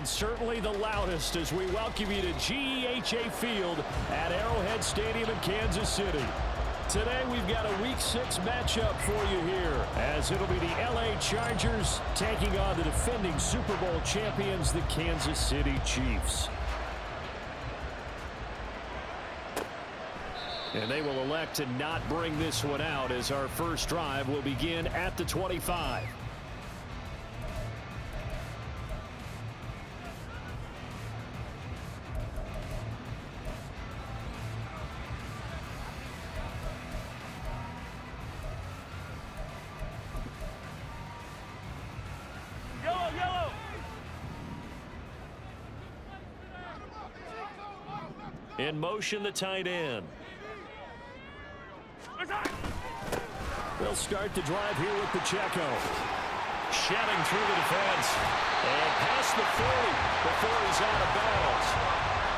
and certainly the loudest as we welcome you to GEHA Field at Arrowhead Stadium in Kansas City. Today we've got a Week 6 matchup for you here, as it'll be the LA Chargers taking on the defending Super Bowl champions, the Kansas City Chiefs. And they will elect to not bring this one out, as our first drive will begin at the 25. In motion, the tight end. They'll start the drive here with Pacheco. Shedding through the defense. And past the 40 before he's out of bounds.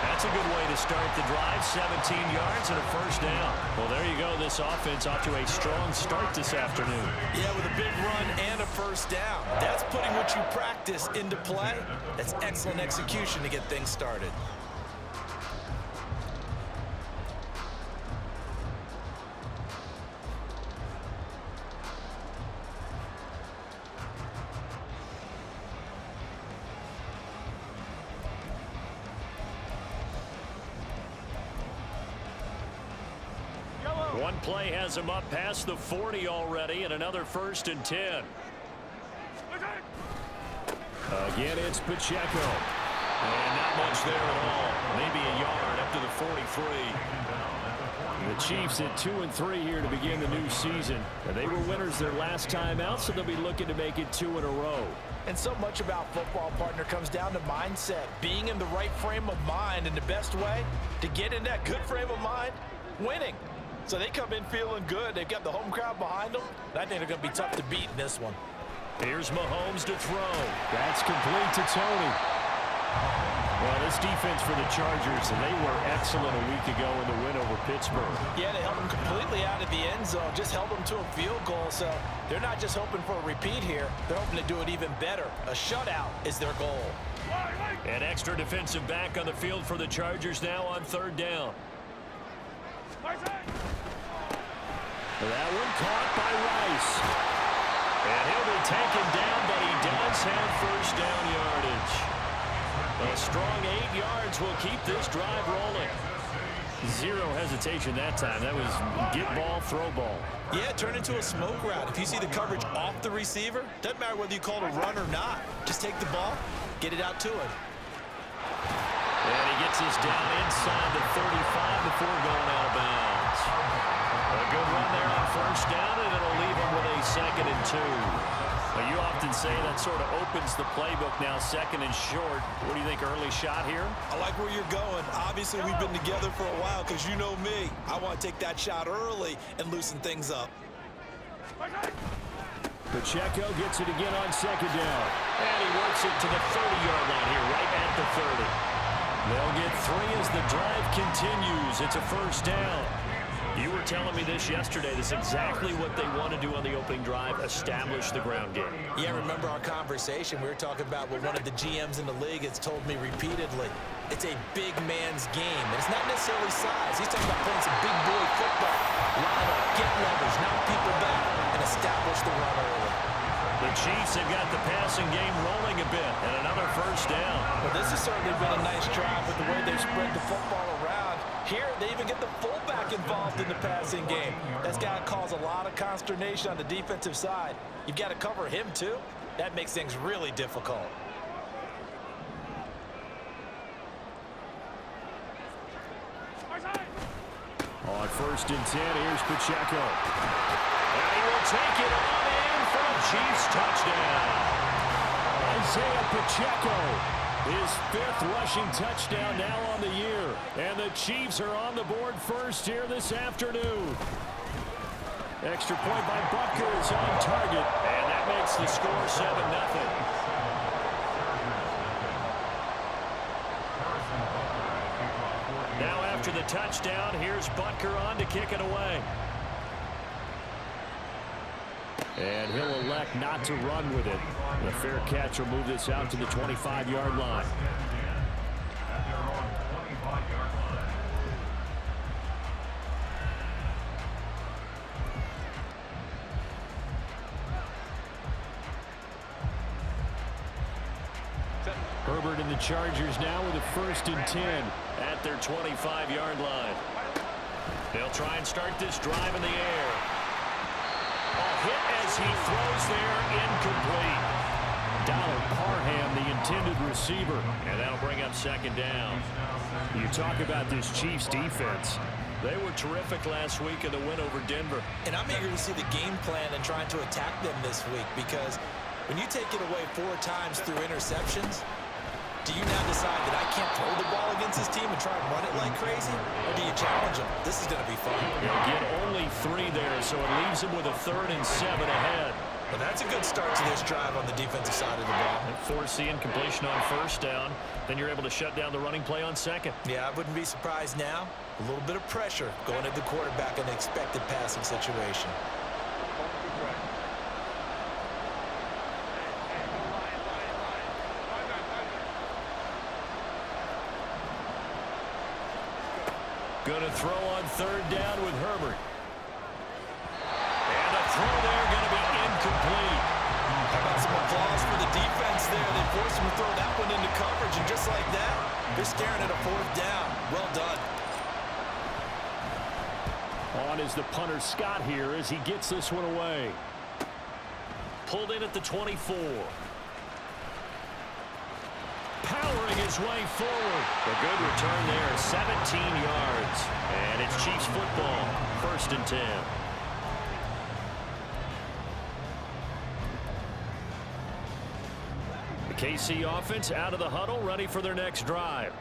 That's a good way to start the drive. 17 yards and a first down. Well, there you go. This offense off to a strong start this afternoon. Yeah, with a big run and a first down. That's putting what you practice into play. That's excellent execution to get things started. One play has him up past the 40 already, and another 1st and 10. Again, it's Pacheco. And not much there at all. Maybe a yard up to the 43. The Chiefs at 2-3 here to begin the new season. And they were winners their last time out, so they'll be looking to make it 2 in a row. And so much about football, partner, comes down to mindset. Being in the right frame of mind, and the best way to get in that good frame of mind, winning. So they come in feeling good. They've got the home crowd behind them. I think they're going to be tough to beat in this one. Here's Mahomes to throw. That's complete to Tony. Well, this defense for the Chargers, they were excellent a week ago in the win over Pittsburgh. Yeah, they held them completely out of the end zone, just held them to a field goal. So they're not just hoping for a repeat here. They're hoping to do it even better. A shutout is their goal. An extra defensive back on the field for the Chargers now on 3rd down. That one caught by Rice. And he'll be taken down, but he does have first down yardage. A strong 8 yards will keep this drive rolling. Zero hesitation that time. That was get ball, throw ball. Yeah, turn into a smoke route. If you see the coverage off the receiver, doesn't matter whether you call it a run or not. Just take the ball, get it out to him. And he gets this down inside the 35 before going out of bounds. A good run there on first down, and it'll leave him with a 2nd and 2. Well, you often say that sort of opens the playbook now, 2nd and short. What do you think, early shot here? I like where you're going. Obviously, we've been together for a while because you know me. I want to take that shot early and loosen things up. Pacheco gets it again on 2nd down. And he works it to the 30-yard line here, right at the 30. They'll get 3 as the drive continues. It's a first down. You were telling me this yesterday. This is exactly what they want to do on the opening drive, establish the ground game. Yeah, remember our conversation. We were talking about what one of the GMs in the league has told me repeatedly. It's a big man's game. And it's not necessarily size. He's talking about playing some big boy football. Line up, get leverage, knock people back, and establish the run early. The Chiefs have got the passing game rolling a bit, and another first down. Well, this has certainly been a nice drive with the way they've spread the football around. Here, they even get the fullback involved in the passing game. That's got to cause a lot of consternation on the defensive side. You've got to cover him, too. That makes things really difficult. On 1st and 10, here's Pacheco. And he will take it on in for a Chiefs touchdown. Isaiah Pacheco, his 5th rushing touchdown now on the year. And the Chiefs are on the board first here this afternoon. Extra point by Butker is on target. And that makes the score 7-0. Now after the touchdown, here's Butker on to kick it away. And he'll elect not to run with it. The fair catch will move this out to the 25-yard line. Herbert and the Chargers now with a 1st and 10 at their 25-yard line. They'll try and start this drive in the air. A hit as he throws there, incomplete. Donald Parham, the intended receiver, and that'll bring up 2nd down. You talk about this Chiefs defense. They were terrific last week in the win over Denver. And I'm eager to see the game plan and trying to attack them this week, because when you take it away 4 times through interceptions, do you now decide that I can't throw the ball against this team and try and run it like crazy? Or do you challenge them? This is going to be fun. They'll get only 3 there, so it leaves them with a 3rd and 7 ahead. But that's a good start to this drive on the defensive side of the ball. And force the incompletion on 1st down. Then you're able to shut down the running play on 2nd. Yeah, I wouldn't be surprised now. A little bit of pressure going at the quarterback in an expected passing situation. Going to throw on 3rd down with Herbert. And the throw there going to be incomplete. How about some applause for the defense there? They forced him to throw that one into coverage, and just like that, they're staring at a 4th down. Well done. On is the punter Scott here as he gets this one away. Pulled in at the 24. Powering his way forward. A good return there, 17 yards. And it's Chiefs football, 1st and 10. The KC offense out of the huddle, ready for their next drive.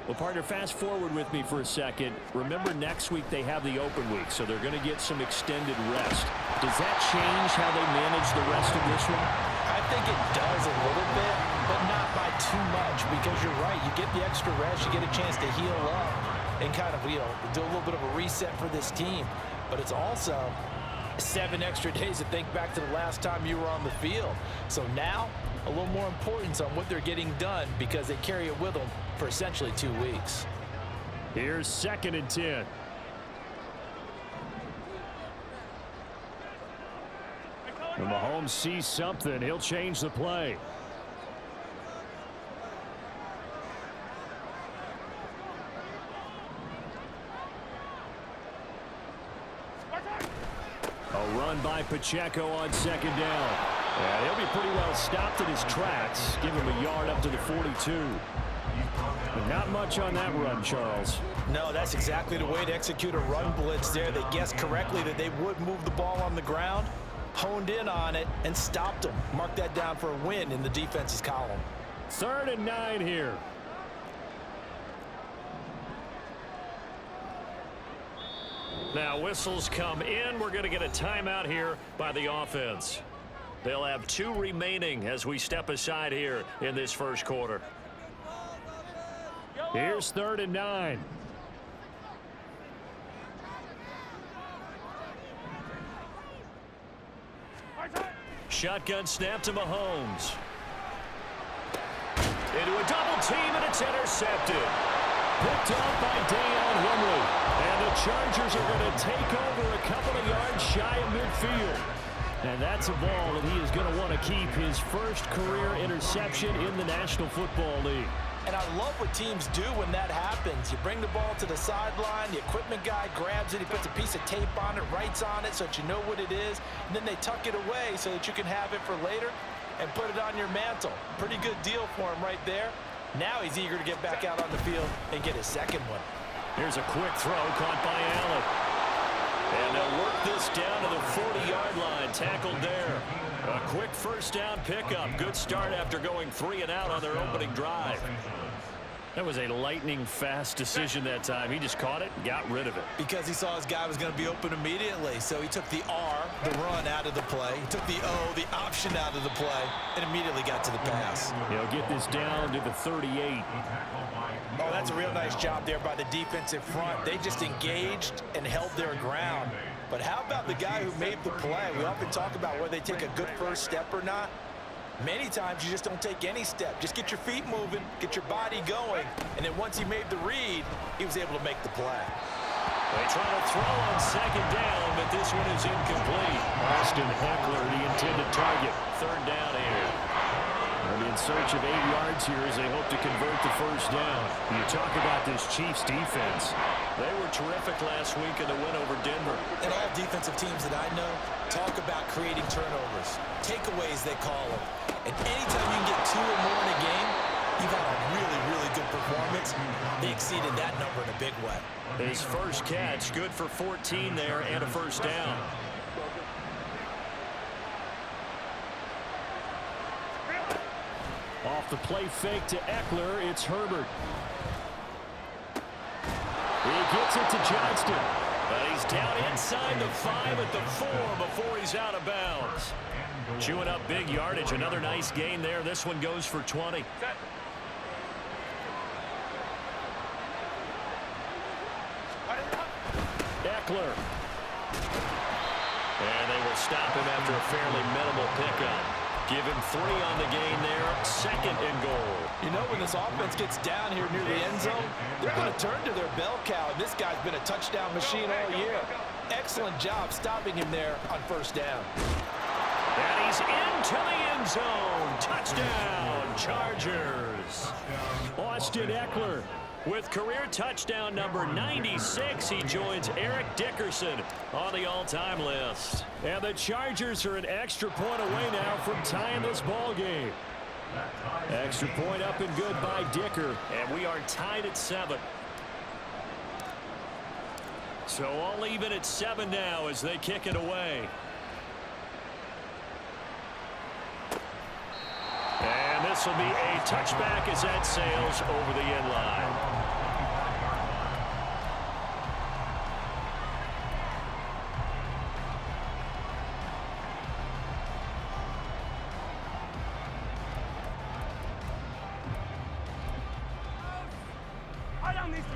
Well, partner, fast forward with me for a second. Remember, next week they have the open week, so they're going to get some extended rest. Does that change how they manage the rest of this one? I think it does a little bit, but not by too much, because you're right. You get the extra rest, you get a chance to heal up and kind of, do a little bit of a reset for this team. But it's also 7 extra days to think back to the last time you were on the field. So now, a little more importance on what they're getting done, because they carry it with them for essentially 2 weeks. Here's 2nd and 10. When Mahomes sees something, he'll change the play. A run by Pacheco on 2nd down. And he'll be pretty well stopped in his tracks. Give him a yard up to the 42. But not much on that run, Charles. No, that's exactly the way to execute a run blitz there. They guessed correctly that they would move the ball on the ground, honed in on it, and stopped them. Mark that down for a win in the defense's column. 3rd and 9 here. Now whistles come in. We're going to get a timeout here by the offense. They'll have 2 remaining as we step aside here in this 1st quarter. Here's 3rd and 9. Shotgun snap to Mahomes. Into a double team, and it's intercepted. Picked off by Deion Henry. And the Chargers are going to take over a couple of yards shy of midfield. And that's a ball that he is going to want to keep, his 1st career interception in the National Football League. And I love what teams do when that happens. You bring the ball to the sideline, the equipment guy grabs it, he puts a piece of tape on it, writes on it so that you know what it is, and then they tuck it away so that you can have it for later and put it on your mantle. Pretty good deal for him right there. Now he's eager to get back out on the field and get his 2nd one. Here's a quick throw caught by Allen. And they'll work this down to the 40-yard line, tackled there. A quick 1st down pickup. Good start after going 3 and out on their opening drive. That was a lightning-fast decision that time. He just caught it and got rid of it. Because he saw his guy was going to be open immediately. So he took the R, the run, out of the play. He took the O, the option, out of the play, and immediately got to the pass. He'll get this down to the 38. Oh, that's a real nice job there by the defensive front. They just engaged and held their ground. But how about the guy who made the play? We often talk about whether they take a good first step or not. Many times you just don't take any step. Just get your feet moving, get your body going, and then once he made the read, he was able to make the play. They try to throw on second down, but this one is incomplete. Austin Eckler, the intended target. Third down here. They'll be in search of 8 yards here as they hope to convert the first down. You talk about this Chiefs defense. They were terrific last week in the win over Denver. And all defensive teams that I know talk about creating turnovers, takeaways they call them. And anytime you can get 2 or more in a game, you've had a really, really good performance. They exceeded that number in a big way. His first catch, good for 14 there and a first down. Off the play fake to Eckler, it's Herbert. He gets it to Johnston. But he's down inside the 5 at the 4 before he's out of bounds. Chewing up big yardage. Another nice gain there. This one goes for 20. Eckler. And they will stop him after a fairly minimal pickup. Give him 3 on the gain there. Second and goal. You know, when this offense gets down here near the end zone, they're going to turn to their bell cow. And this guy's been a touchdown machine all year. Excellent job stopping him there on first down. And he's into the end zone. Touchdown, Chargers. Austin Eckler with career touchdown number 96. He joins Eric Dickerson on the all-time list. And the Chargers are an extra point away now from tying this ball game. Extra point up and good by Dicker. And we are tied at 7. So all even at 7 now as they kick it away. And this will be a touchback as that sails over the end line.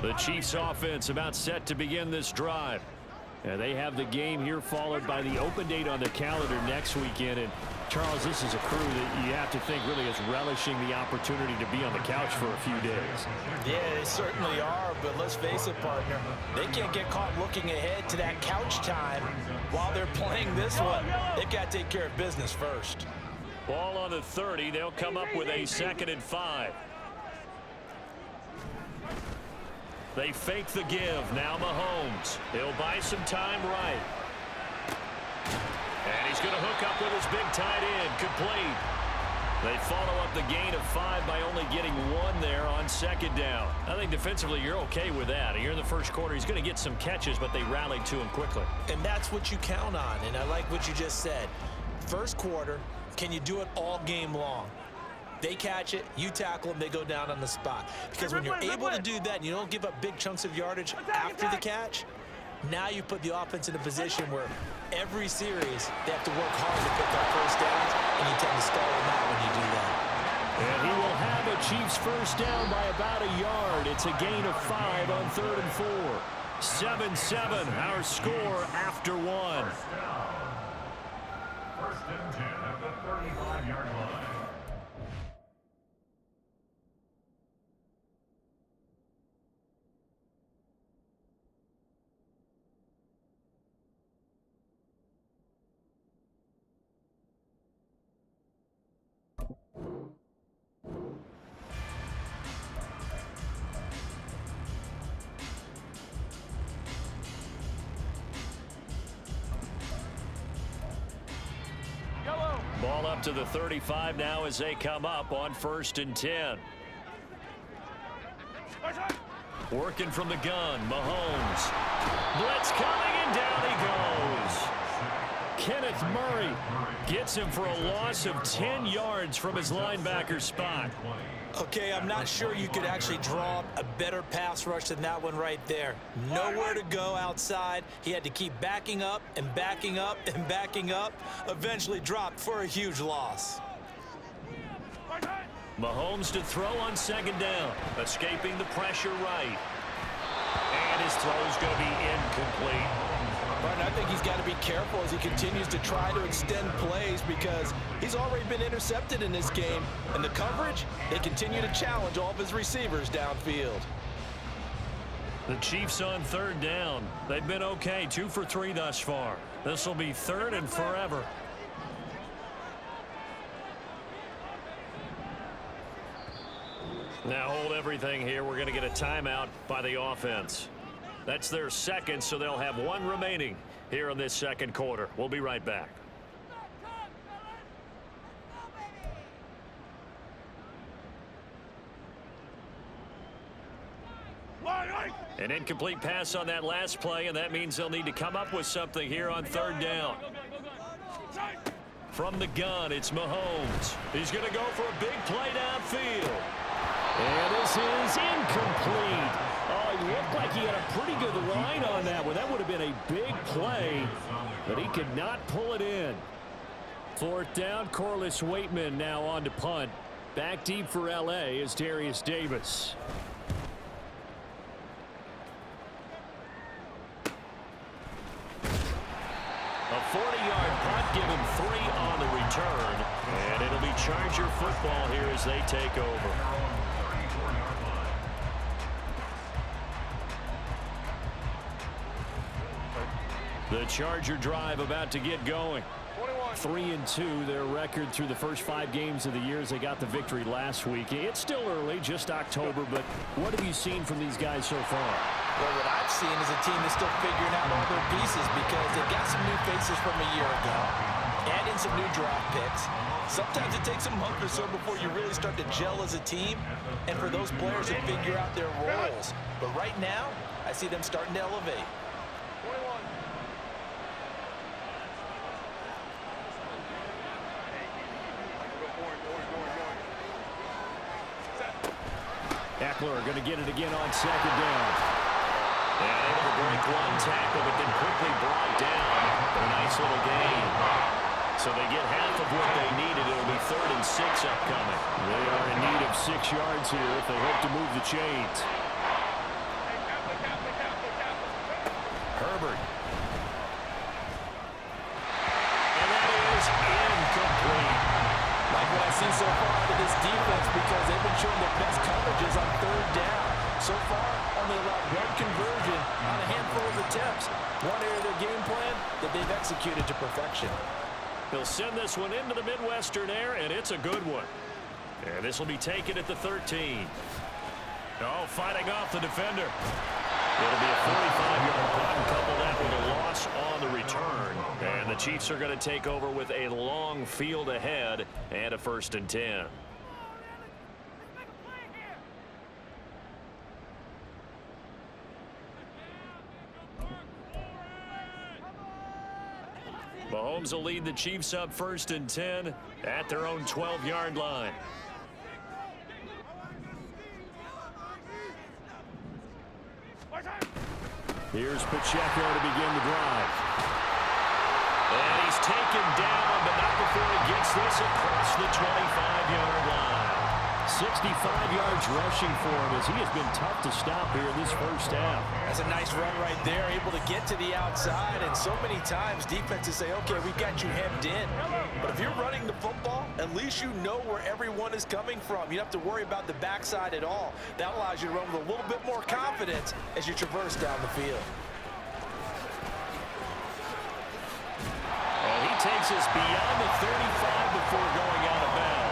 The Chiefs offense about set to begin this drive. And they have the game here followed by the open date on the calendar next weekend. And Charles, this is a crew that you have to think really is relishing the opportunity to be on the couch for a few days. Yeah, they certainly are, but let's face it, partner. They can't get caught looking ahead to that couch time while they're playing this one. They've got to take care of business first. Ball on the 30. They'll come up with a 2nd and 5. They fake the give. Now Mahomes. He'll buy some time right. And he's going to hook up with his big tight end. Complete. They follow up the gain of 5 by only getting 1 there on 2nd down. I think defensively you're okay with that. Here in the first quarter, he's going to get some catches, but they rallied to him quickly. And that's what you count on, and I like what you just said. First quarter, can you do it all game long? They catch it, you tackle them, they go down on the spot. Because when you're able to do that and you don't give up big chunks of yardage after the catch, now you put the offense in a position where every series they have to work hard to pick up first downs, and you tend to stall them out when you do that. And he will have a Chiefs first down by about a yard. It's a gain of 5 on 3rd and 4. 7-7, our score after 1. First and 10 at the 35-yard line. Ball up to the 35 now as they come up on 1st and 10. Working from the gun, Mahomes. Blitz coming, and down he goes. Kenneth Murray gets him for a loss of 10 yards from his linebacker spot. Okay, I'm not sure you could actually draw up a better pass rush than that one right there. Nowhere to go outside. He had to keep backing up and backing up and backing up. Eventually dropped for a huge loss. Mahomes to throw on second down. Escaping the pressure right. And his throw's going to be incomplete. Martin, I think he's got to be careful as he continues to try to extend plays because he's already been intercepted in this game. And the coverage, they continue to challenge all of his receivers downfield. The Chiefs on third down. They've been okay, 2 for 3 thus far. This will be third and forever. Now hold everything here. We're going to get a timeout by the offense. That's their second, so they'll have 1 remaining here in this second quarter. We'll be right back. An incomplete pass on that last play, and that means they'll need to come up with something here on third down. From the gun, it's Mahomes. He's going to go for a big play downfield. And this is incomplete. Oh, he looked like he had a pretty good line on that one. That would have been a big play, but he could not pull it in. Fourth down, Corliss Waitman now on to punt. Back deep for L.A. is Darius Davis. A 40-yard punt, give him 3 on the return. And it'll be Charger football here as they take over. The Charger drive about to get going. 3-2, their record through the first 5 games of the year as they got the victory last week. It's still early, just October, but what have you seen from these guys so far? Well, what I've seen is a team that's still figuring out all their pieces because they've got some new faces from a year ago. Add in some new draft picks. Sometimes it takes a month or so before you really start to gel as a team and for those players to figure out their roles. But right now, I see them starting to elevate. Eckler going to get it again on second down. And able to break 1 tackle, but then quickly brought down for a nice little gain. So they get half of what they needed. It'll be 3rd and 6 upcoming. They are in need of 6 yards here if they hope to move the chains. Herbert. And that is incomplete. Like what I've seen so far out of this defense because they've been showing their best coverages on third down. So far, only allowed 1 conversion on a handful of attempts. One area of their game plan that they've executed to perfection. They'll send this one into the Midwestern air, and it's a good one. And this will be taken at the 13. Oh, fighting off the defender. It'll be a 45-yard punt and couple that with a loss on the return. And the Chiefs are going to take over with a long field ahead and a 1st and 10. Mahomes will lead the Chiefs up 1st and 10 at their own 12-yard line. Here's Pacheco to begin the drive. And he's taken down, but not before he gets this across the 25-yard line. 65 yards rushing for him as he has been tough to stop here in this first half. That's a nice run right there, able to get to the outside. And so many times defenses say, okay, we got you hemmed in. But if you're running the football, at least you know where everyone is coming from. You don't have to worry about the backside at all. That allows you to run with a little bit more confidence as you traverse down the field. And he takes us beyond the 35 before going out of bounds.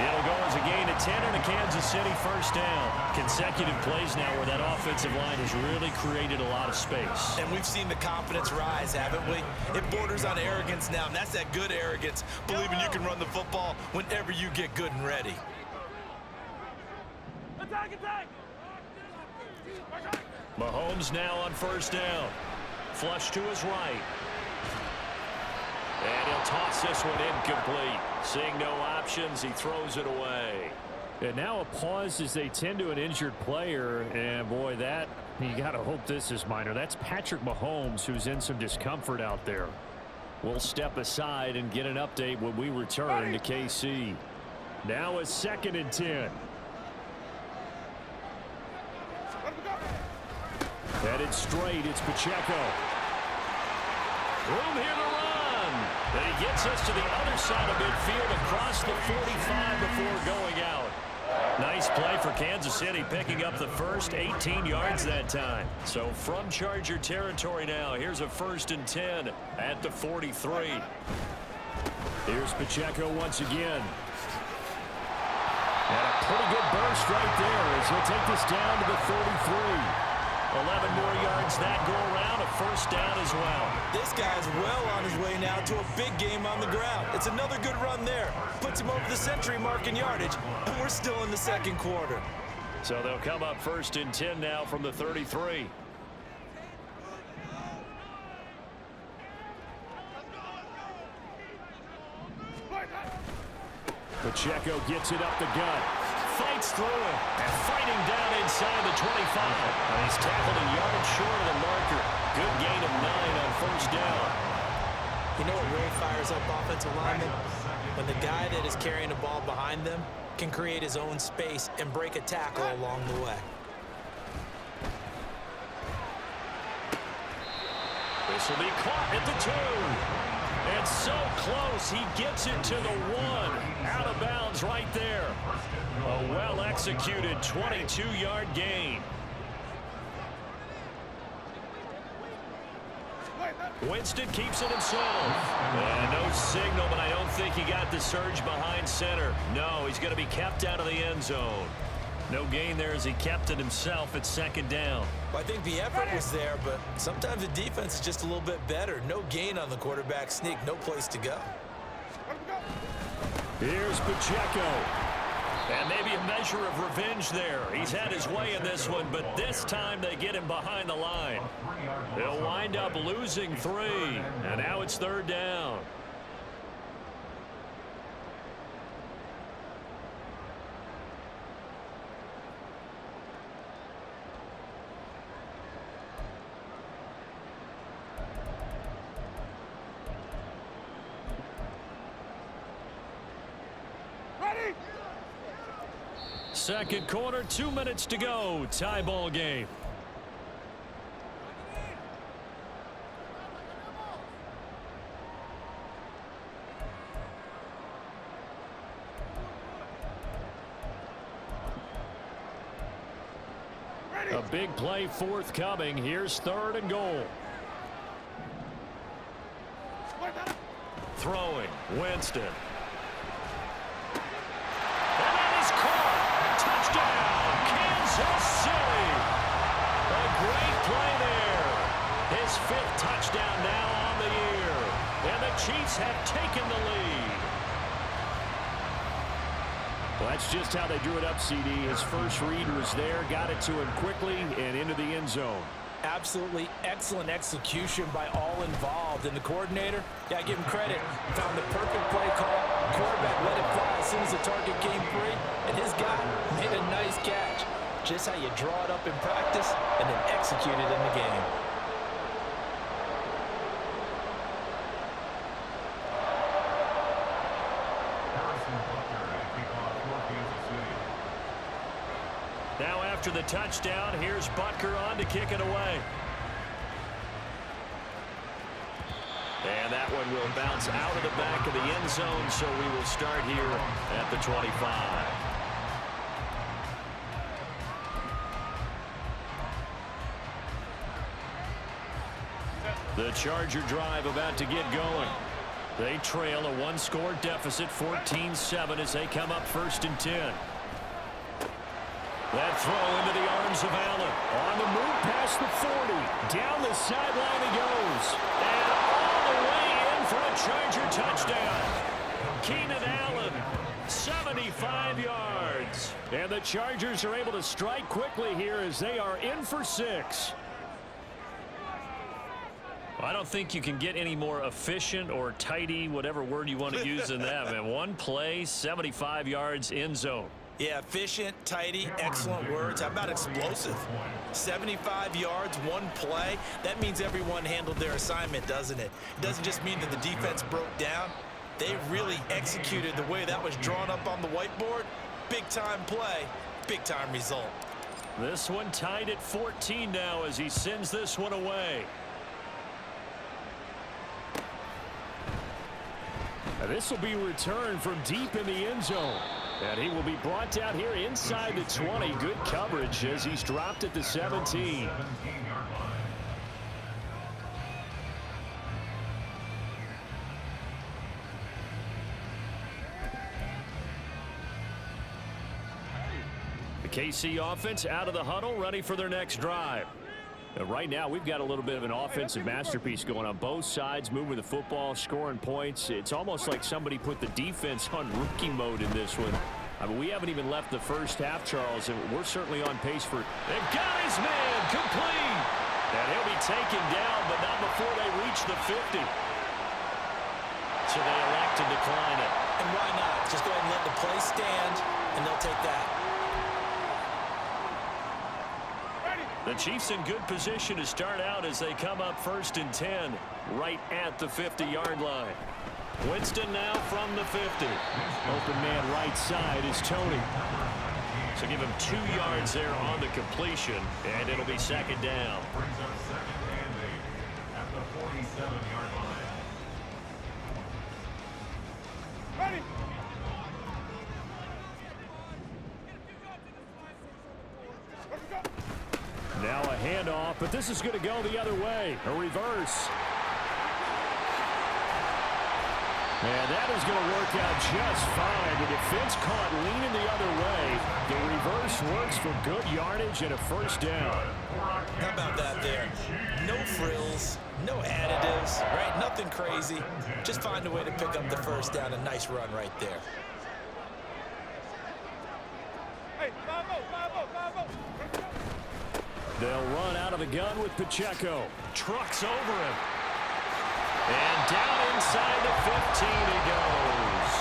It'll go as a gain of 10 and a Kansas City 1st down. Consecutive plays now where that offensive line has really created a lot of space. And we've seen the confidence rise, haven't we? It borders on arrogance now, and that's that good arrogance, believing you can run the football whenever you get good and ready. Mahomes now on 1st down. Flush to his right. And he'll toss this one incomplete. Seeing no options, he throws it away. And now a pause as they tend to an injured player. And, boy, that, you got to hope this is minor. That's Patrick Mahomes, who's in some discomfort out there. We'll step aside and get an update when we return to KC. Now a 2nd and 10. Headed straight, it's Pacheco. Room here to run. And he gets us to the other side of midfield across the 45 before going out. Nice play for Kansas City, picking up the first 18 yards that time. So from Charger territory now, here's a 1st and 10 at the 43. Here's Pacheco once again. And a pretty good burst right there as he'll take this down to the 33. 11 more yards that go around, a 1st down as well. This guy's well on his way now to a big game on the ground. It's another good run there. Puts him over the century mark in yardage, and we're still in the 2nd quarter. So they'll come up 1st and 10 now from the 33. Pacheco gets it up the gut. Fights through it and fighting down inside the 25. And he's tackled a yard short of the marker. Good gain of 9 on 1st down. You know what really fires up offensive linemen? When the guy that is carrying the ball behind them can create his own space and break a tackle along the way. This will be caught at the 2. And so close, he gets it to the 1. Out of bounds right there. A well-executed 22-yard gain. Winston keeps it himself. And no signal, but I don't think he got the surge behind center. No, he's going to be kept out of the end zone. No gain there as he kept it himself at 2nd down. Well, I think the effort was there, but sometimes the defense is just a little bit better. No gain on the quarterback sneak, no place to go. Here's Pacheco. And maybe a measure of revenge there. He's had his way in this one, but this time they get him behind the line. They'll wind up losing 3, and now it's 3rd down. Second quarter, 2 minutes to go. Tie ball game. A big play forthcoming. Here's 3rd and goal. Throwing, Winston. And that is caught. Touchdown, Kansas City. A great play there. His 5th touchdown now on the year. And the Chiefs have taken the lead. Well, that's just how they drew it up, CD. His first read was there, got it to him quickly, and into the end zone. Absolutely excellent execution by all involved. And the coordinator, yeah, give him credit. Found the perfect play call. Quarterback let it fly as soon as the target came free. And his guy made a nice catch. Just how you draw it up in practice and then execute it in the game. Now after the touchdown, here's Butker on to kick it away. And that one will bounce out of the back of the end zone, so we will start here at the 25. The Charger drive about to get going. They trail a 1-score deficit, 14-7, as they come up 1st and 10. That throw into the arms of Allen. On the move past the 40. Down the sideline he goes. And all the way in for a Charger touchdown. Keenan Allen, 75 yards. And the Chargers are able to strike quickly here as they are in for 6. I don't think you can get any more efficient or tidy, whatever word you want to use in that, man. One play, 75 yards in zone. Yeah, efficient, tidy, excellent words. How about explosive? 75 yards, one play. That means everyone handled their assignment, doesn't it? It doesn't just mean that the defense broke down. They really executed the way that was drawn up on the whiteboard. Big-time play, big-time result. This one tied at 14 now as he sends this one away. This will be returned from deep in the end zone. And he will be brought down here inside the 20. Good coverage as he's dropped at the 17. The KC offense out of the huddle, ready for their next drive. Right now, we've got a little bit of an offensive masterpiece going on both sides, moving the football, scoring points. It's almost like somebody put the defense on rookie mode in this one. I mean, we haven't even left the first half, Charles, and we're certainly on pace for... They've got his man complete! And he'll be taken down, but not before they reach the 50. So they elect to decline it. And why not? Just go ahead and let the play stand, and they'll take that. The Chiefs in good position to start out as they come up 1st and 10 right at the 50-yard line. Winston now from the 50. Open man right side is Tony. So give him 2 yards there on the completion, and it'll be 2nd down. Brings up 2nd and 8 at the 47-yard line. Ready. Now a handoff, but this is going to go the other way. A reverse. And that is going to work out just fine. The defense caught leaning the other way. The reverse works for good yardage and a 1st down. How about that there? No frills, no additives, right? Nothing crazy. Just find a way to pick up the 1st down. A nice run right there. Hey, 5-0. They'll run out of the gun with Pacheco. Trucks over him. And down inside the 15 he goes.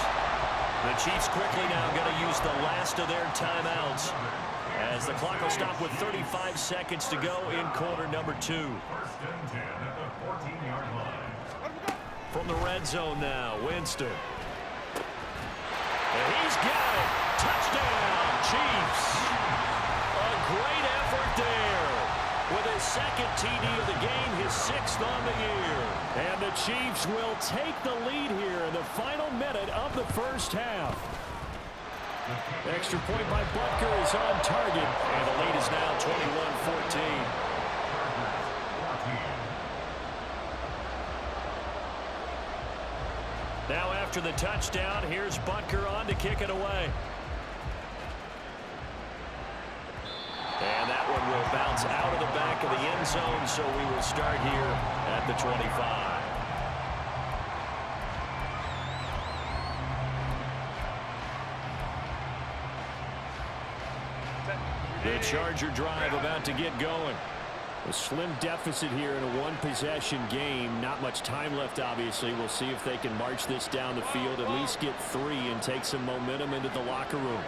The Chiefs quickly now going to use the last of their timeouts as the clock will stop with 35 seconds to go in quarter number 2. 1st and 10 at the 14-yard line. From the red zone now, Winston. And he's got it. Touchdown, Chiefs. A great effort there. With his 2nd TD of the game, his 6th on the year. And the Chiefs will take the lead here in the final minute of the 1st half. Extra point by Butker is on target. And the lead is now 21-14. Now after the touchdown, here's Butker on to kick it away. And that one will bounce out of the back of the end zone, so we will start here at the 25. The Charger drive about to get going. A slim deficit here in a one-possession game. Not much time left, obviously. We'll see if they can march this down the field, at least get 3 and take some momentum into the locker room.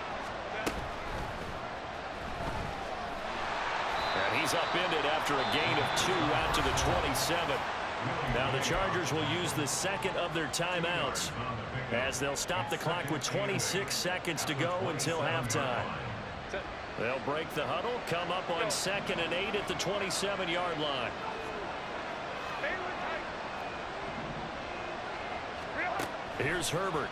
And he's upended after a gain of 2 out to the 27. Now the Chargers will use the 2nd of their timeouts as they'll stop the clock with 26 seconds to go until halftime. They'll break the huddle, come up on 2nd and 8 at the 27-yard line. Here's Herbert.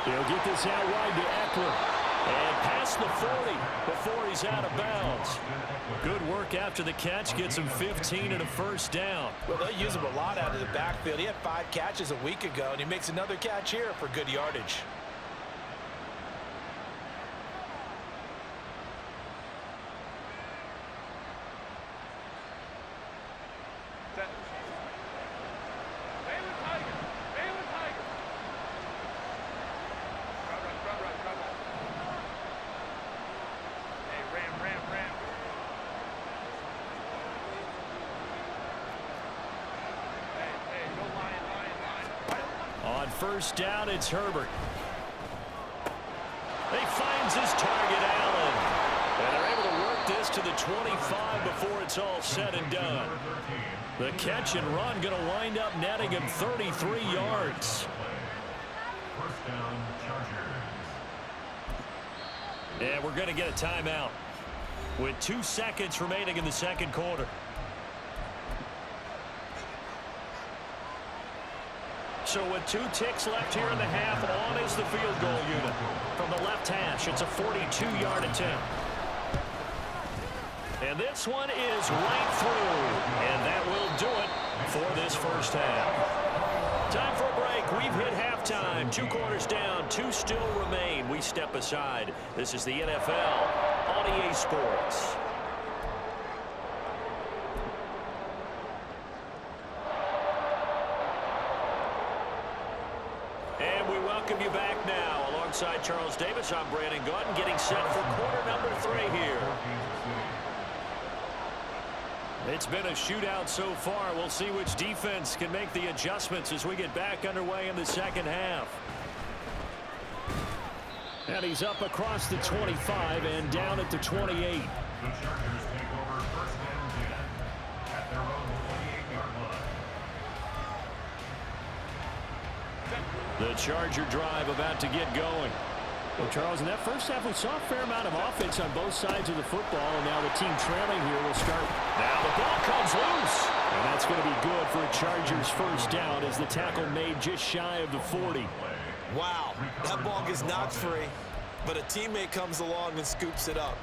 He'll get this out wide to Eckler. And past the 40 before he's out of bounds. Good work after the catch. Gets him 15 and a 1st down. Well, they'll use him a lot out of the backfield. He had 5 catches a week ago, and he makes another catch here for good yardage. on first down, it's Herbert. He finds his target, Allen. And they're able to work this to the 25 before it's all said and done. The catch and run going to wind up netting him 33 yards. First down, Chargers. And we're going to get a timeout with 2 seconds remaining in the second quarter. So with 2 ticks left here in the half, on is the field goal unit. From the left hash, it's a 42-yard attempt. And this one is right through. And that will do it for this first half. Time for a break. We've hit halftime. 2 quarters down, 2 still remain. We step aside. This is the NFL on EA Sports. And we welcome you back now. Alongside Charles Davis, I'm Brandon Gautin, getting set for quarter number 3 here. It's been a shootout so far. We'll see which defense can make the adjustments as we get back underway in the second half. And he's up across the 25 and down at the 28. The Chargers take over first down 10 at their own 28-yard line. The Charger drive about to get going. Well, Charles, in that first half, we saw a fair amount of offense on both sides of the football, and now the team trailing here will start. Now the ball comes loose, and that's going to be good for a Chargers first down as the tackle made just shy of the 40. Wow, that ball gets knocked free, but a teammate comes along and scoops it up.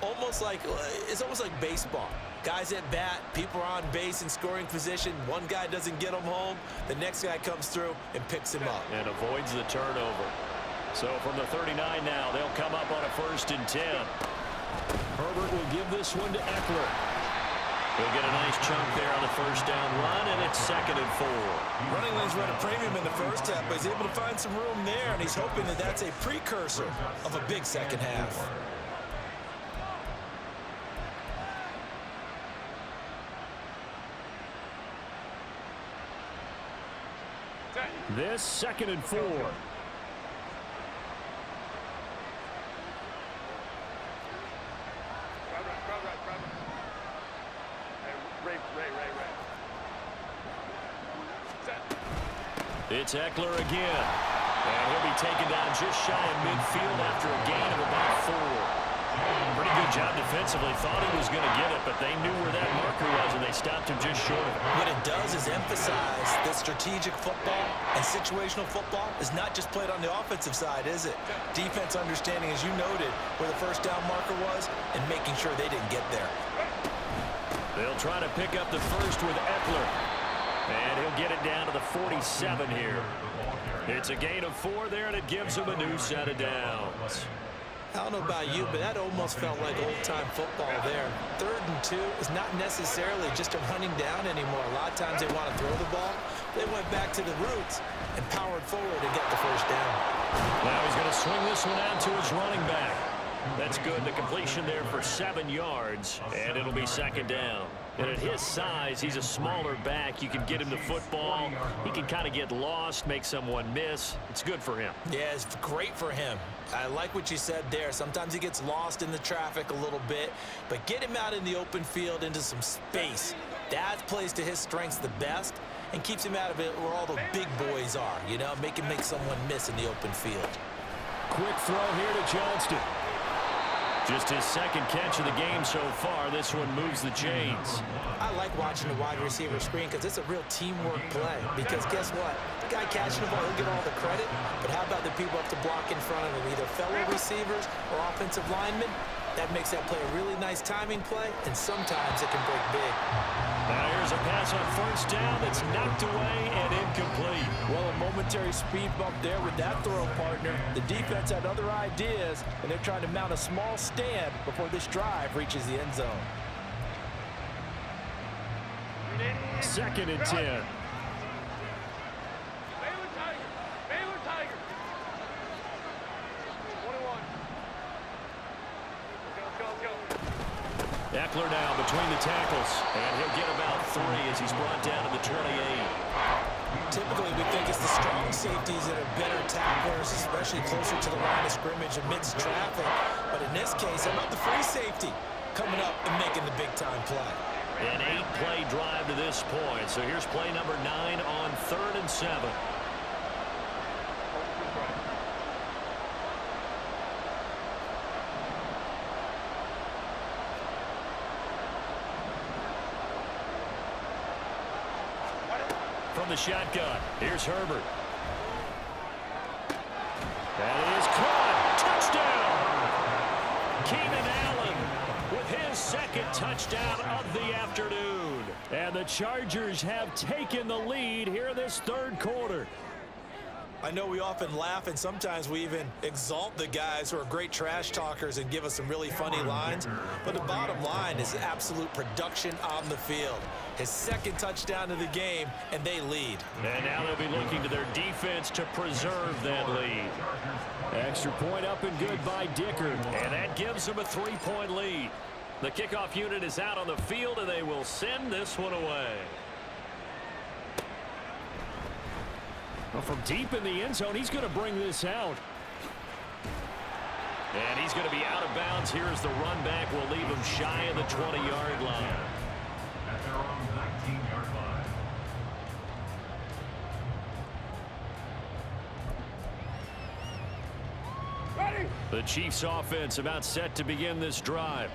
It's almost like baseball. Guys at bat, people are on base in scoring position. One guy doesn't get him home, the next guy comes through and picks him up. And avoids the turnover. So from the 39 now, they'll come up on a 1st and 10. Herbert will give this one to Eckler. He'll get a nice chunk there on the first down run, and it's 2nd and 4. Running lanes run a premium in the first half, but he's able to find some room there, and he's hoping that that's a precursor of a big second half. This 2nd and 4. It's Eckler again. And he'll be taken down just shy of midfield after a gain of about 4. Pretty good job defensively. Thought he was going to get it, but they knew where that marker was, and they stopped him just short of it. What it does is emphasize that strategic football and situational football is not just played on the offensive side, is it? Defense understanding, as you noted, where the first down marker was and making sure they didn't get there. They'll try to pick up the first with Eckler. And he'll get it down to the 47 here. It's a gain of 4 there, and it gives him a new set of downs. I don't know about you, but that almost felt like old-time football there. 3rd and 2 is not necessarily just a running down anymore. A lot of times they want to throw the ball. They went back to the roots and powered forward to get the first down. Now he's going to swing this one out to his running back. That's good. The completion there for 7 yards, and it'll be 2nd down. And at his size, he's a smaller back. You can get him the football. He can kind of get lost, make someone miss. It's good for him. Yeah, it's great for him. I like what you said there. Sometimes he gets lost in the traffic a little bit, but get him out in the open field into some space. That plays to his strengths the best and keeps him out of it where all the big boys are, you know, make someone miss in the open field. Quick throw here to Johnston. Just his 2nd catch of the game so far. This one moves the chains. I like watching the wide receiver screen because it's a real teamwork play. Because guess what? The guy catching the ball, he'll get all the credit. But how about the people up to block in front of him, either fellow receivers or offensive linemen? That makes that play a really nice timing play, and sometimes it can break big. Now here's a pass on first down that's knocked away and incomplete. Well, a momentary speed bump there with that throw, partner. The defense had other ideas, and they're trying to mount a small stand before this drive reaches the end zone. 2nd and 10. Baylor Tiger. 21. Let's go. Eckler now between the tackles, and he'll get about 3 as he's brought down to the 28. Typically, we think it's the strong safeties that are better tacklers, especially closer to the line of scrimmage amidst traffic. But in this case, how about the free safety coming up and making the big-time play? An 8-play drive to this point. So here's play number 9 on 3rd and 7. From the shotgun, here's Herbert. That is caught. Touchdown! Keenan Allen with his second touchdown of the afternoon. And the Chargers have taken the lead here in this 3rd quarter. I know we often laugh, and sometimes we even exalt the guys who are great trash talkers and give us some really funny lines. But the bottom line is absolute production on the field. His second touchdown of the game, and they lead. And now they'll be looking to their defense to preserve that lead. Extra point up and good by Dicker. And that gives them a 3-point lead. The kickoff unit is out on the field, and they will send this one away. Well, from deep in the end zone, he's going to bring this out. And he's going to be out of bounds here as the run back will leave him shy of the 20-yard line. At their own 19-yard line. Ready? The Chiefs offense about set to begin this drive.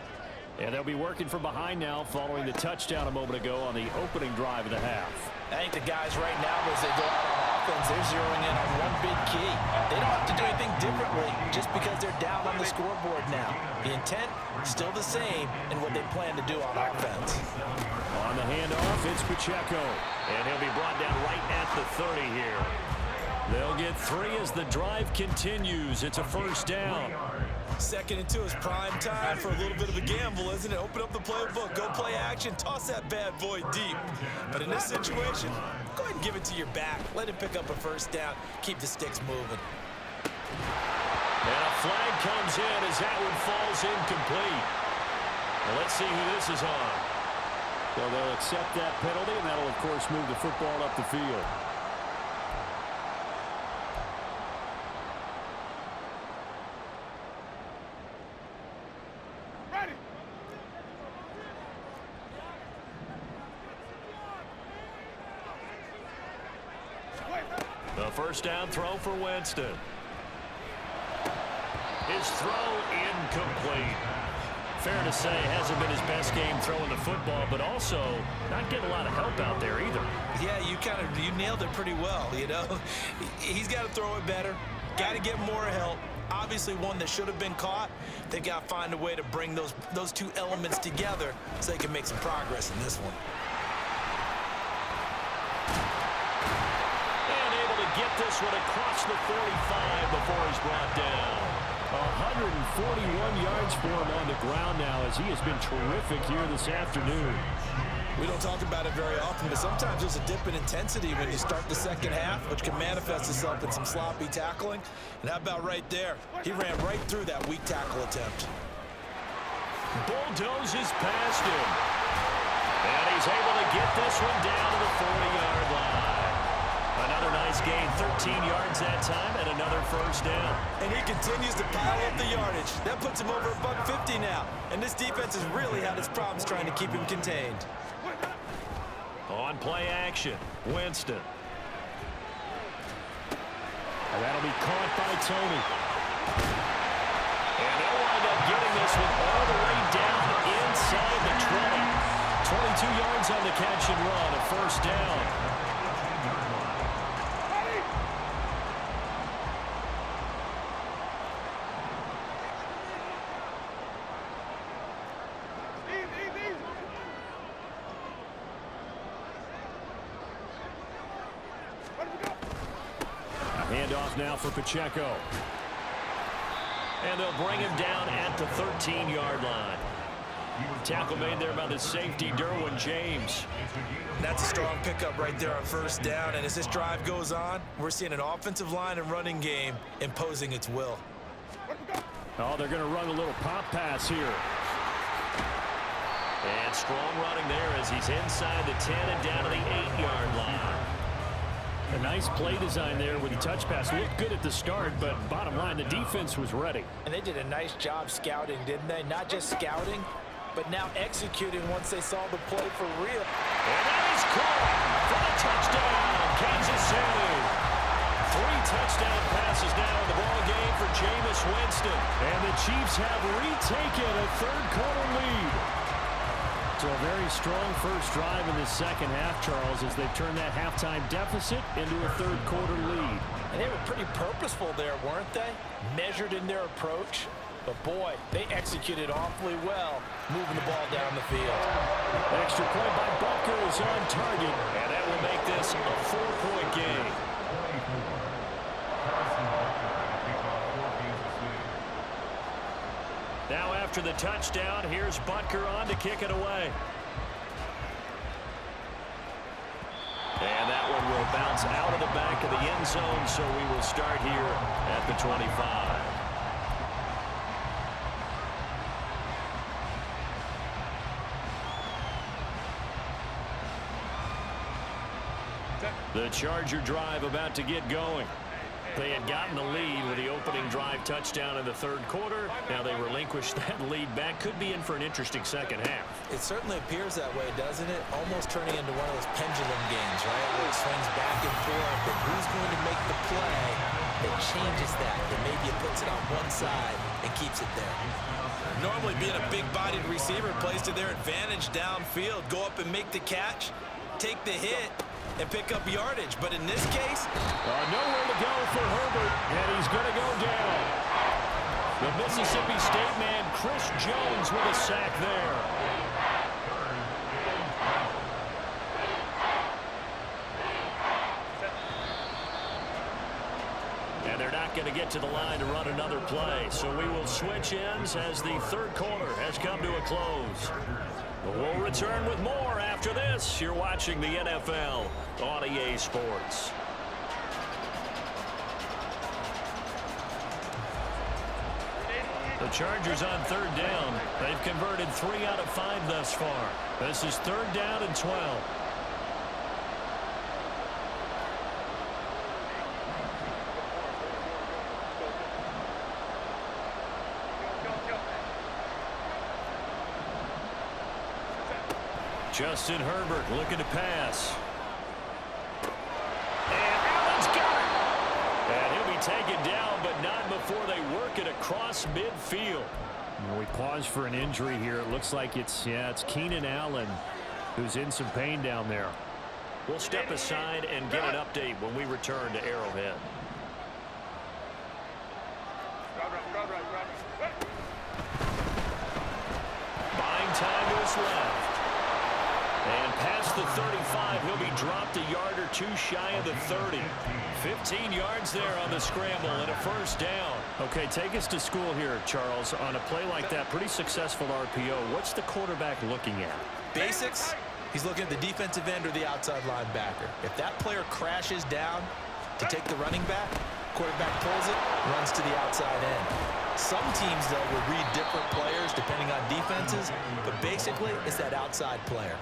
And they'll be working from behind now following the touchdown a moment ago on the opening drive of the half. I think the guys right now, as they go out on offense, they're zeroing in on one big key. They don't have to do anything differently just because they're down on the scoreboard now. The intent, still the same in what they plan to do on offense. On the handoff, it's Pacheco. And he'll be brought down right at the 30 here. They'll get 3 as the drive continues. It's a first down. 2nd and 2 is prime time for a little bit of a gamble, isn't it? Open up the playbook, go play action, toss that bad boy deep. But in this situation, go ahead and give it to your back. Let him pick up a first down. Keep the sticks moving. And a flag comes in as that one falls incomplete. Well, let's see who this is on. So they'll accept that penalty, and that'll, of course, move the football up the field. Ready? The first down throw for Winston. His throw incomplete. Fair to say, hasn't been his best game throwing the football, but also not getting a lot of help out there either. Yeah, you nailed it pretty well, you know. He's got to throw it better. Got to get more help. Obviously one that should have been caught. They got to find a way to bring those two elements together so they can make some progress in this one. And able to get this one across the 45 before he's brought down. 141 yards for him on the ground now as he has been terrific here this afternoon. We don't talk about it very often, but sometimes there's a dip in intensity when you start the second half, which can manifest itself in some sloppy tackling. And how about right there? He ran right through that weak tackle attempt. Bulldozes past him. And he's able to get this one down to the 40-yard line. Another nice gain, 13 yards that time, and another first down. And he continues to pile up the yardage. That puts him over $150 now. And this defense has really had its problems trying to keep him contained. On play action, Winston. And that'll be caught by Tony. And they'll wind up getting this one all the way down inside the 20. 22 yards on the catch and run, a first down. Handoff now for Pacheco. And they'll bring him down at the 13-yard line. Tackle made there by the safety, Derwin James. That's a strong pickup right there on first down. And as this drive goes on, we're seeing an offensive line and running game imposing its will. Oh, they're going to run a little pop pass here. And strong running there as he's inside the 10 and down to the 8-yard line. A nice play design there with the touch pass. Looked good at the start, but bottom line, the defense was ready. And they did a nice job scouting, didn't they? Not just scouting, but now executing once they saw the play for real. And that is caught for a touchdown, Kansas City. 3 touchdown passes now in the ball game for Jameis Winston. And the Chiefs have retaken a third-quarter lead. So a very strong first drive in the second half, Charles, as they've turned that halftime deficit into a third-quarter lead. And they were pretty purposeful there, weren't they? Measured in their approach. But, boy, they executed awfully well, moving the ball down the field. Extra point by Butker is on target, and that will make this a 4-point game. Now after the touchdown, here's Butker on to kick it away. And that one will bounce out of the back of the end zone, so we will start here at the 25. The Charger drive about to get going. They had gotten the lead with the opening drive touchdown in the third quarter. Now they relinquished that lead back. Could be in for an interesting second half. It certainly appears that way, doesn't it? Almost turning into one of those pendulum games, right? Where it swings back and forth, and who's going to make the play that changes that? That maybe it puts it on one side and keeps it there. Normally being a big-bodied receiver plays to their advantage downfield. Go up and make the catch, take the hit, and pick up yardage. But in this case, nowhere to go for Herbert, and he's going to go down. The Mississippi State man, Chris Jones, with a sack there. And they're not going to get to the line to run another play, so we will switch ends as the third quarter has come to a close. We'll return with more after this. You're watching the NFL on EA Sports. The Chargers on third down. They've converted 3 out of 5 thus far. This is third down and 12. Justin Herbert looking to pass. And Allen's got it. And he'll be taken down, but not before they work it across midfield. We pause for an injury here. It looks like it's Keenan Allen who's in some pain down there. We'll step aside and get an update when we return to Arrowhead. Buying time to his left. And past the 35, he'll be dropped a yard or two shy of the 30. 15 yards there on the scramble and a first down. Okay, take us to school here, Charles. On a play like that, pretty successful RPO. What's the quarterback looking at? basics, he's looking at the defensive end or the outside linebacker. If that player crashes down to take the running back, quarterback pulls it, runs to the outside end. Some teams, though, will read different players depending on defenses, but basically it's that outside player.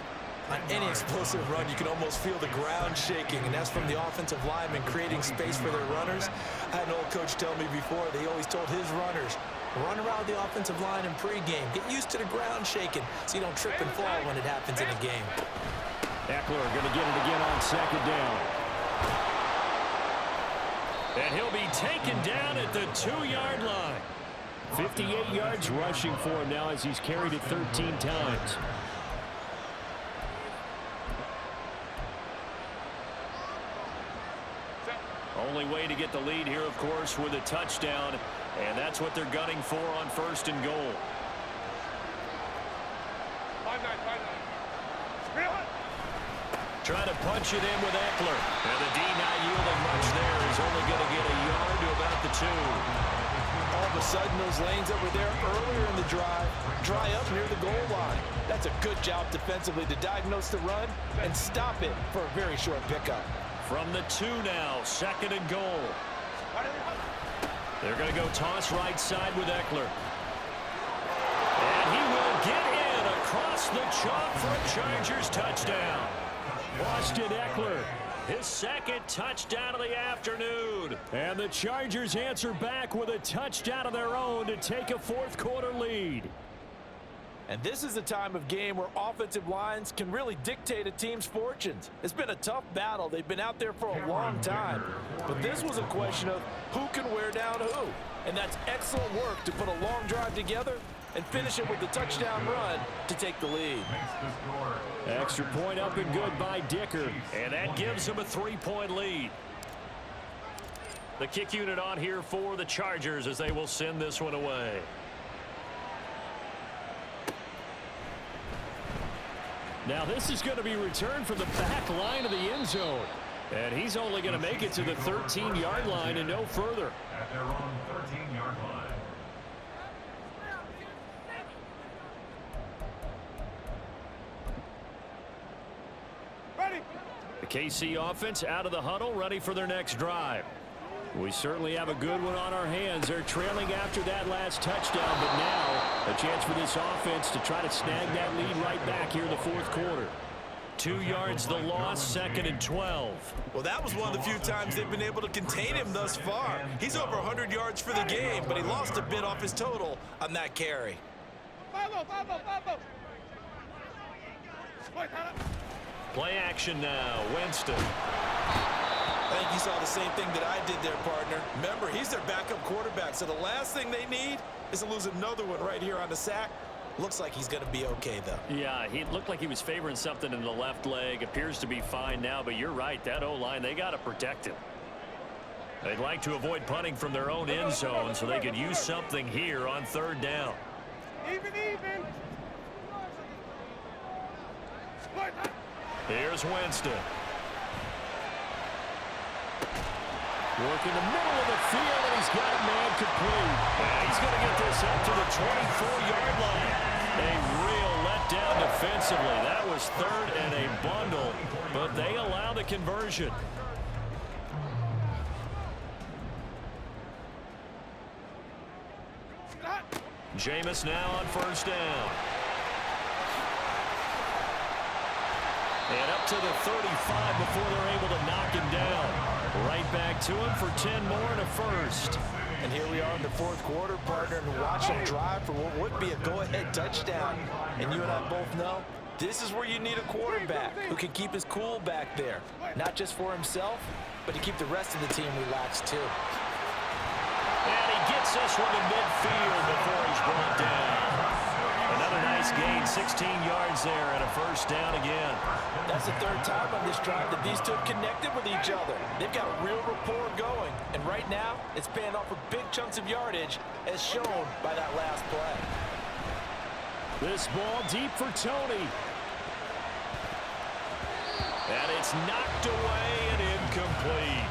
On any explosive run, you can almost feel the ground shaking, and that's from the offensive linemen creating space for their runners. I had an old coach tell me before, they always told his runners, run around the offensive line in pregame. Get used to the ground shaking so you don't trip and fall when it happens in a game. Eckler going to get it again on second down. And he'll be taken down at the 2-yard line. 58 yards rushing for him now as he's carried it 13 times. Only way to get the lead here, of course, with a touchdown, and that's what they're gunning for on first and goal. Trying to punch it in with Eckler. And the D not yielding much there. He's only going to get a yard to about the 2. All of a sudden, those lanes that were there earlier in the drive dry up near the goal line. That's a good job defensively to diagnose the run and stop it for a very short pickup. From the 2 now, second and goal. They're going to go toss right side with Eckler. And he will get in across the chalk for a Chargers touchdown. Austin Eckler His second touchdown of the afternoon. And the Chargers answer back with a touchdown of their own to take a fourth-quarter lead. And this is a time of game where offensive lines can really dictate a team's fortunes. It's been a tough battle. They've been out there for a long time. But this was a question of who can wear down who. And that's excellent work to put a long drive together and finish it with a touchdown run to take the lead. Extra point up and good by Dicker. And that gives them a 3-point lead. The kick unit on here for the Chargers as they will send this one away. Now this is going to be returned from the back line of the end zone. And he's only going to make it to the 13-yard line and no further. At their own 13-yard line. The KC offense out of the huddle, ready for their next drive. We certainly have a good one on our hands. They're trailing after that last touchdown, but now a chance for this offense to try to snag that lead right back here in the fourth quarter. 2 yards the loss, 2nd and 12. Well, that was one of the few times they've been able to contain him thus far. He's over 100 yards for the game, but he lost a bit off his total on that carry. Play action now, Winston. I think you saw the same thing that I did there, partner. Remember, he's their backup quarterback, so the last thing they need is to lose another one right here on the sack. Looks like he's going to be okay, though. Yeah, he looked like he was favoring something in the left leg. Appears to be fine now, but you're right. That O-line, they got to protect him. They'd like to avoid punting from their own end zone so they could use something here on 3rd down. Even. Here's Winston. Work in the middle of the field, and he's got a man complete. And he's going to get this up to the 24-yard line. A real letdown defensively. That was 3rd and a bundle, but they allow the conversion. Jameis now on 1st down. And up to the 35 before they're able to knock him down. Right back to him for 10 more and a first. And here we are in the fourth quarter, partner, and watch them drive for what would be a go-ahead touchdown. And you and I both know this is where you need a quarterback who can keep his cool back there. Not just for himself, but to keep the rest of the team relaxed too. And he gets this one to midfield before he's brought down. Another nice gain, 16 yards there and a 1st down again. That's the 3rd time on this drive that these two have connected with each other. They've got a real rapport going, and right now it's paying off with big chunks of yardage as shown by that last play. This ball deep for Tony. And it's knocked away and incomplete.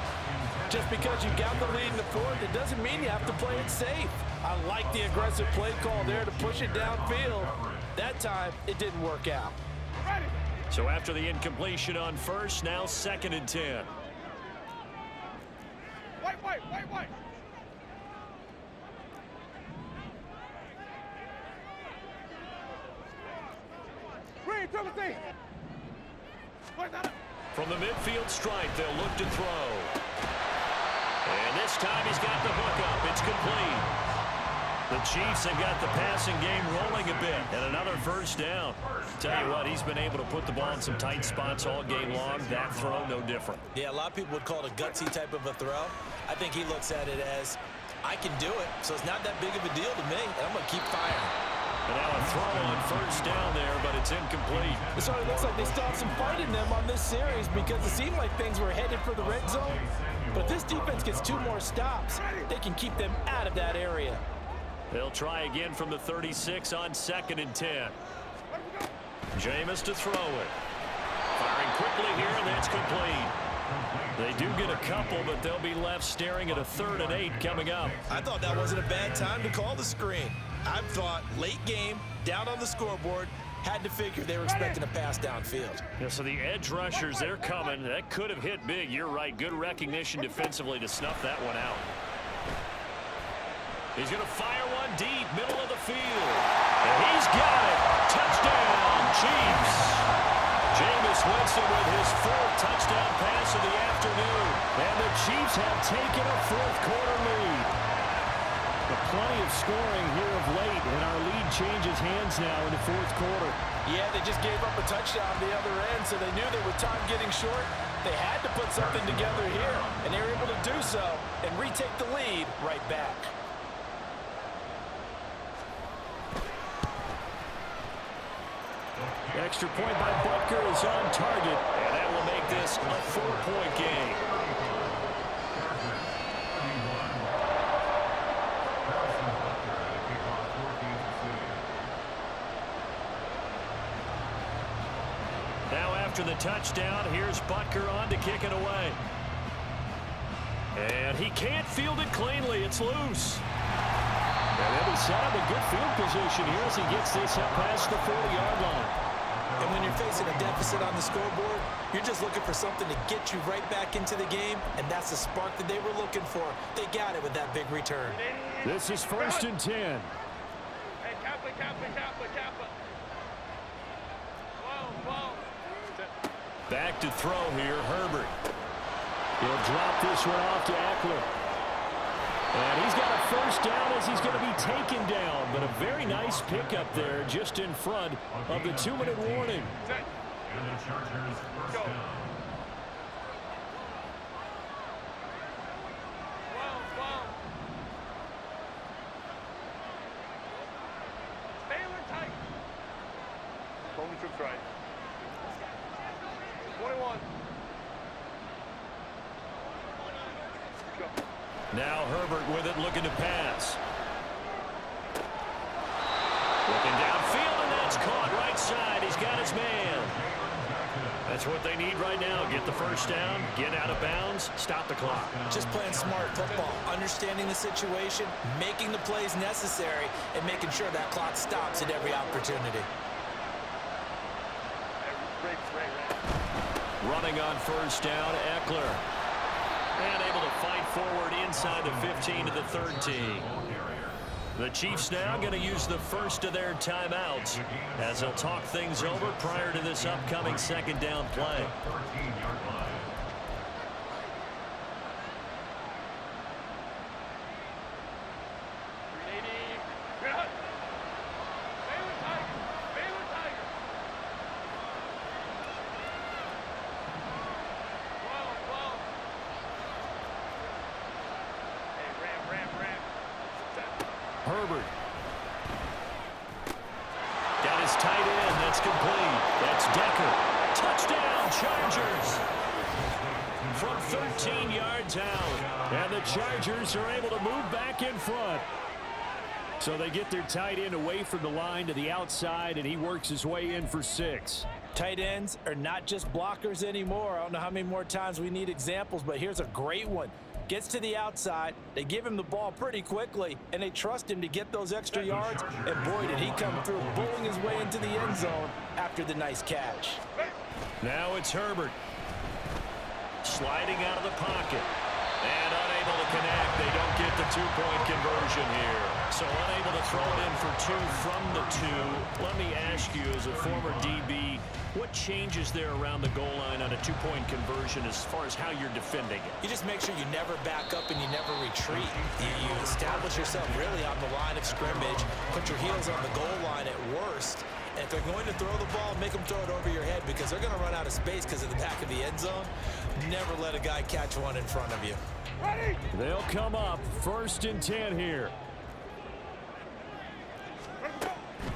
Just because you got the lead in the fourth, it doesn't mean you have to play it safe. I like the aggressive play call there to push it downfield. That time, it didn't work out. So after the incompletion on 1st, now 2nd and 10. Wait. Green, triple C. From the midfield stripe, they'll look to throw. And this time he's got the hook up. It's complete. The Chiefs have got the passing game rolling a bit. And another 1st down. Tell you what, he's been able to put the ball in some tight spots all game long. That throw, no different. Yeah, a lot of people would call it a gutsy type of a throw. I think he looks at it as, I can do it, so it's not that big of a deal to me, and I'm going to keep firing. And now a throw on 1st down there, but it's incomplete. It sort of looks like they still have some fight in them on this series because it seemed like things were headed for the red zone. But this defense gets 2 more stops. They can keep them out of that area. They'll try again from the 36 on 2nd and 10. Jameis to throw it. Firing quickly here, and that's complete. They do get a couple, but they'll be left staring at a 3rd and 8 coming up. I thought that wasn't a bad time to call the screen. I thought late game, down on the scoreboard, had to figure they were expecting a pass downfield. Yeah, so the edge rushers, they're coming. That could have hit big. You're right. Good recognition defensively to snuff that one out. He's going to fire one deep, middle of the field. And he's got it. Touchdown, Chiefs. Jameis Winston with his 4th touchdown pass of the Chiefs have taken a fourth-quarter lead. But plenty of scoring here of late, and our lead changes hands now in the fourth quarter. Yeah, they just gave up a touchdown the other end, so they knew that with time getting short, they had to put something together here, and they were able to do so and retake the lead right back. Extra point by Butker is on target, and that will make this a 4-point game. Now after the touchdown, here's Butker on to kick it away. And he can't field it cleanly. It's loose. And they'll be set up in good field position here as he gets this up past the 40-yard line. And when you're facing a deficit on the scoreboard, you're just looking for something to get you right back into the game, and that's the spark that they were looking for. They got it with that big return. This is 1st and 10. Hey, Kappa. Whoa. Back to throw here, Herbert. He'll drop this one off to Eckler. And he's got a first down as he's going to be taken down. But a very nice pickup there just in front of the 2-minute warning. And the Chargers first down. Whoa. Baylor tight. Home troops right. 21. Go. Now Herbert with it, looking to pass. Looking downfield, and that's caught right side. He's got his man. That's what they need right now. Get the first down, get out of bounds, stop the clock. Just playing smart football, understanding the situation, making the plays necessary, and making sure that clock stops at every opportunity. Running on first down, Eckler. And able to fight forward inside the 15 to the 13. The Chiefs now going to use the first of their timeouts as they'll talk things over prior to this upcoming second down play. 14-yard line. Herbert. Got his tight end. That's complete. That's Decker. Touchdown, Chargers. From 13 yards out. And the Chargers are able to move back in front. So they get their tight end away from the line to the outside, and he works his way in for 6. Tight ends are not just blockers anymore. I don't know how many more times we need examples, but here's a great one. Gets to the outside, they give him the ball pretty quickly, and they trust him to get those extra yards, and boy, did he come through, bowling his way into the end zone after the nice catch. Now it's Herbert. Sliding out of the pocket. And unable to connect. They don't get the 2-point conversion here. So unable to throw it in for 2 from the 2. Let me ask you, as a former DB, what changes there around the goal line on a 2-point conversion as far as how you're defending it? You just make sure you never back up and you never retreat. You establish yourself really on the line of scrimmage, put your heels on the goal line at worst, and if they're going to throw the ball, make them throw it over your head because they're going to run out of space because of the back of the end zone. Never let a guy catch one in front of you. Ready? They'll come up 1st and 10 here.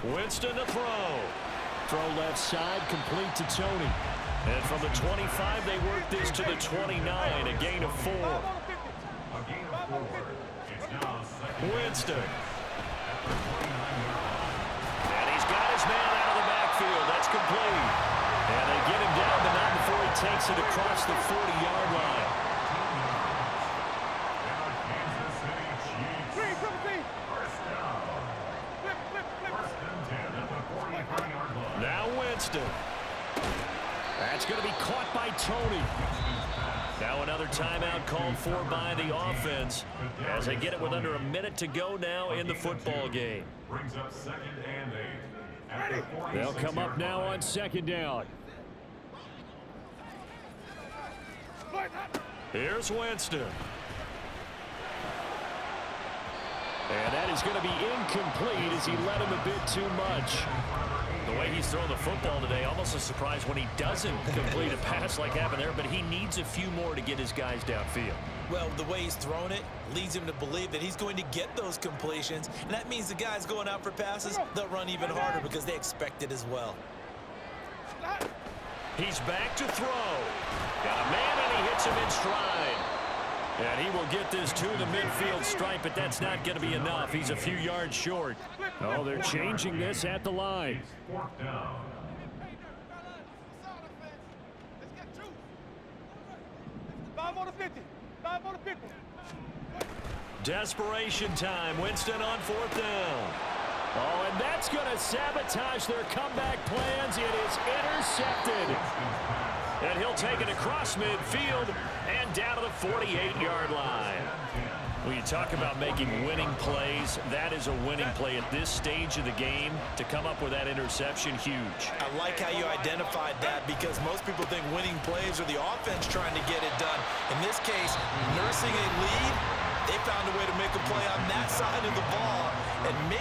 Winston to throw. Throw left side, complete to Tony. And from the 25, they work this to the 29, a gain of 4. A gain of 4. It's now 2nd. Winston. And he's got his man out of the backfield. That's complete. And they get him down, but not before he takes it across the 40-yard line. Kansas City Chiefs. Green, triple T. First down. Flip. 1st and 10 at the 43-yard line. Now Winston. That's going to be caught by Tony. Now another timeout called for by the offense as they get it with under a minute to go now in the football game. Brings up 2nd and 8. At the They'll come up 46-yard now line. on 2nd down. Here's Winston. And that is going to be incomplete as he led him a bit too much. The way he's throwing the football today, almost a surprise when he doesn't complete a pass like happened there, but he needs a few more to get his guys downfield. Well, the way he's thrown it leads him to believe that he's going to get those completions, and that means the guys going out for passes, they'll run even harder because they expect it as well. He's back to throw. Got a man, and he hits him in stride. And he will get this to the midfield stripe, but that's not going to be enough. He's a few yards short. Oh, they're changing this at the line. Fourth down. Desperation time. Winston on fourth down. Oh, and that's going to sabotage their comeback plans. It is intercepted. And he'll take it across midfield and down to the 48-yard line. When you talk about making winning plays, that is a winning play at this stage of the game. To come up with that interception, huge. I like how you identified that because most people think winning plays are the offense trying to get it done. In this case, nursing a lead, they found a way to make a play on that side of the ball. And maybe